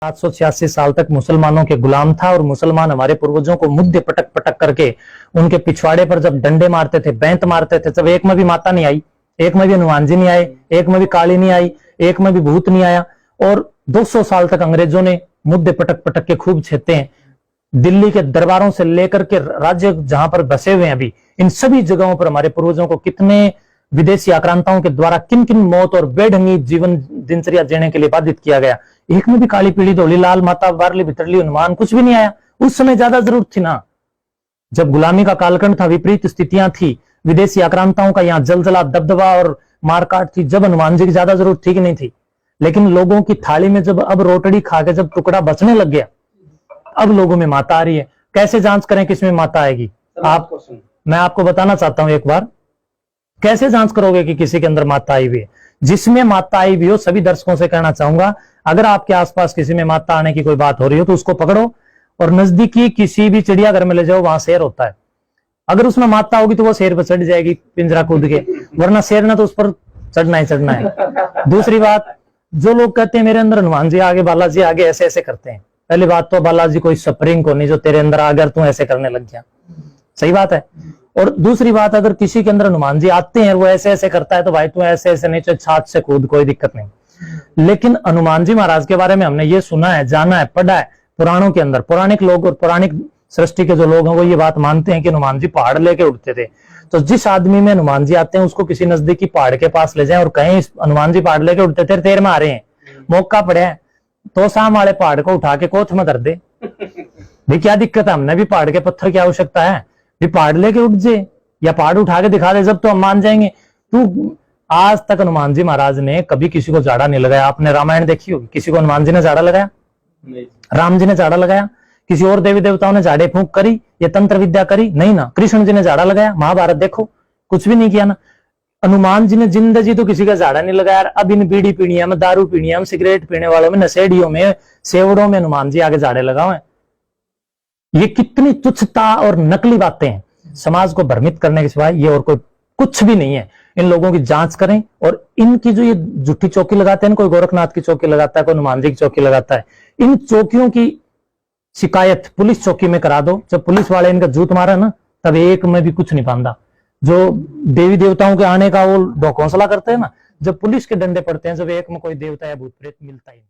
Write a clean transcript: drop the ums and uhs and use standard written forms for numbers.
786 साल तक मुसलमानों के गुलाम था और मुसलमान हमारे पूर्वजों को मुद्दे पटक पटक करके उनके पिछवाड़े पर जब डंडे मारते थे, बैंत मारते थे, जब एक में भी माता नहीं आई, एक में भी हनुमान जी नहीं आए, एक में भी काली नहीं आई, एक में भी भूत नहीं आया, और 200 साल तक अंग्रेजों ने मुद्दे पटक पटक के खूब छेते हैं। दिल्ली के दरबारों से लेकर के राज्य जहां पर बसे हुए हैं अभी, इन सभी जगहों पर हमारे पूर्वजों को कितने विदेशी आक्रांताओं के द्वारा किन किन मौत और बेढंगी जीवन दिनचर्या जीने के लिए बाधित किया गया। एक में भी काली पीली धोली लाल माता बारली भितरली हनुमान कुछ भी नहीं आया। उस समय ज्यादा जरूरत थी ना, जब गुलामी का कालखंड था, विपरीत स्थितियां थी, विदेशी आक्रांताओं का यहाँ जलजला दबदबा और मारकाट थी, जब हनुमान जी की ज्यादा जरूरत थी कि नहीं थी। लेकिन लोगों की थाली में जब अब रोटड़ी खा के जब टुकड़ा बचने लग गया, अब लोगों में माता आ रही है। कैसे जांच करें किसमें माता आएगी? मैं आपको बताना चाहता हूं एक बार, कैसे जांच करोगे कि किसी के अंदर माता आई हुई है? जिसमें माता आई हुई हो, सभी दर्शकों से कहना चाहूंगा, अगर आपके आसपास किसी में माता आने की कोई बात हो रही हो तो उसको पकड़ो और नजदीकी किसी भी चिड़ियाघर में ले जाओ, वहां शेर होता है। अगर उसमें माता होगी तो वो शेर पर चढ़ जाएगी पिंजरा कूद के, वरना शेर ना तो उस पर चढ़ना ही चढ़ना है। दूसरी बात, जो लोग कहते हैं मेरे अंदर हनुमान जी आगे, बालाजी आगे, ऐसे ऐसे करते हैं, पहली बात तो बालाजी कोई स्प्रिंग को नहीं जो तेरे अंदर आ गया तू ऐसे करने लग गया, सही बात है। और दूसरी बात, अगर किसी के अंदर हनुमान जी आते हैं वो ऐसे ऐसे करता है तो भाई तू ऐसे ऐसे नहीं, छाछ से कूद, कोई दिक्कत नहीं। लेकिन हनुमान जी महाराज के बारे में हमने ये सुना है, जाना है, पढ़ा है पुराणों के अंदर। पौराणिक लोग और पौराणिक सृष्टि के जो लोग हैं वो ये बात मानते हैं कि हनुमान जी पहाड़ लेके उठते थे। तो जिस आदमी में हनुमान जी आते हैं उसको किसी नजदीकी पहाड़ के पास ले जाएं और कहें हनुमान जी पहाड़ लेके उठते थे, तेर में आ रहे हैं, मौका पड़े है तो शाम वाले पहाड़ को उठा के कोथ में धर दे भाई, क्या दिक्कत है? हमने भी पहाड़ के पत्थर की आवश्यकता है, भी पहाड़ लेके उठ जाए या पहाड़ उठा के दिखा दे, जब तो हम मान जाएंगे। तू आज तक हनुमान जी महाराज ने कभी किसी को झाड़ा नहीं लगाया। आपने रामायण देखी होगी, किसी को हनुमान जी ने झाड़ा लगाया? राम जी ने झाड़ा लगाया? किसी और देवी देवताओं ने झाड़े फूंक करी या तंत्र विद्या करी? नहीं ना। कृष्ण जी ने झाड़ा लगाया? महाभारत देखो, कुछ भी नहीं किया ना। हनुमान जी ने जिंदगी तो किसी का झाड़ा नहीं लगाया। अब इन बीड़ी पीनी हम, दारू पीनी हम, सिगरेट पीने वालों में, नशेड़ियों में, सेवड़ों में हनुमान जी आगे झाड़े लगाओ। ये कितनी तुच्छता और नकली बातें हैं, समाज को भ्रमित करने के सिवाय ये और कोई कुछ भी नहीं है। इन लोगों की जांच करें और इनकी जो ये झूठी चौकी लगाते हैं, कोई गोरखनाथ की चौकी लगाता है, कोई हनुमान जी की चौकी लगाता है, इन चौकियों की शिकायत पुलिस चौकी में करा दो। जब पुलिस वाले इनका जूत मारा ना, तब एक में भी कुछ नहीं पांदा। जो देवी देवताओं के आने का वो ढोकौंसला करते हैं ना, जब पुलिस के डंडे पड़ते हैं, जब एक में कोई देवता या भूत प्रेत मिलता ही नहीं।